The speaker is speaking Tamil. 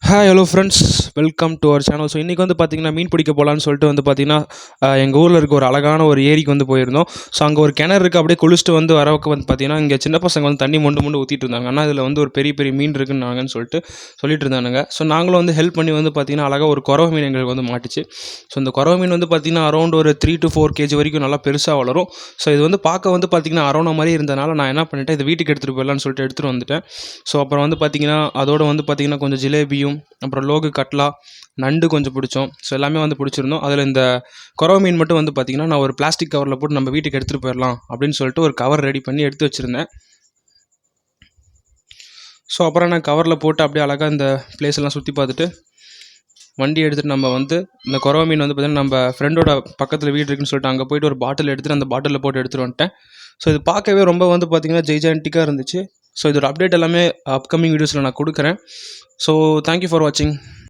Hi hello friends, welcome to our channel. So இன்றைக்கி வந்து பார்த்திங்கன்னா மீன் பிடிக்க போகலான்னு சொல்லிட்டு வந்து பார்த்திங்கன்னா எங்கள் ஊரில் இருக்க ஒரு அழகான ஒரு ஏரிக்கு வந்து போயிருந்தோம். ஸோ அங்கே ஒரு கிணறு இருக்குது. அப்படியே குளிச்சுட்டு வந்து வரவுக்கு வந்து பார்த்திங்கன்னா இங்கே சின்ன பசங்க வந்து தண்ணி மொண்டு ஊற்றிட்டு இருந்தாங்க. ஆனால் இதில் வந்து ஒரு பெரிய பெரிய மீன் இருக்குன்னாங்கன்னு சொல்லிட்டு இருந்தானுங்க. ஸோ நாங்களும் வந்து ஹெல்ப் பண்ணி வந்து பார்த்திங்கன்னா அழகாக ஒரு குறவை மீன் எங்களுக்கு வந்து மாட்டுச்சு. ஸோ இந்த குறவை மீன் வந்து பார்த்திங்கன்னா அரௌண்ட் ஒரு 3 to 4 kg வரைக்கும் நல்லா பெருசாக வளரும். ஸோ இது வந்து பார்க்க வந்து பார்த்திங்கன்னா அரோனா மாதிரி இருந்தனால நான் என்ன பண்ணிட்டேன், இது வீட்டுக்கு எடுத்துகிட்டு போயிடலான்னு சொல்லிட்டு எடுத்துகிட்டு வந்துட்டேன். ஸோ அப்புறம் வந்து பார்த்திங்கன்னா அதோடு வந்து பார்த்திங்கன்னா கொஞ்சம் ஜிலேபியும், அப்புறம் லோகு கட்லா, நண்டு கொஞ்சம் பிடிச்சோம். ஸோ எல்லாமே வந்து பிடிச்சிருந்தோம். அதில் இந்த குறவை மீன் மட்டும் வந்து பார்த்திங்கன்னா நான் ஒரு பிளாஸ்டிக் கவரில் போட்டு நம்ம வீட்டுக்கு எடுத்துகிட்டு போயிடலாம் அப்படின்னு சொல்லிட்டு ஒரு கவர் ரெடி பண்ணி எடுத்து வச்சுருந்தேன். ஸோ அப்புறம் நான் கவரில் போட்டு அப்படியே அழகாக இந்த பிளேஸ் எல்லாம் சுற்றி பார்த்துட்டு வண்டி எடுத்துகிட்டு நம்ம வந்து இந்த குறவை மீன் வந்து பார்த்திங்கன்னா நம்ம ஃப்ரெண்டோட பக்கத்தில் வீடு இருக்குன்னு சொல்லிட்டு அங்கே போய்ட்டு ஒரு பாட்டில் எடுத்துகிட்டு அந்த பாட்டிலில் போட்டு எடுத்துகிட்டு வந்துட்டேன். ஸோ இது பார்க்கவே ரொம்ப வந்து பார்த்திங்கன்னா ஜெய்ஜான்டிக்காக இருந்துச்சு. ஸோ இதோட அப்டேட் எல்லாமே அப்கமிங் வீடியோஸில் நான் கொடுக்குறேன். ஸோ தேங்க்யூ ஃபார் வாட்சிங்.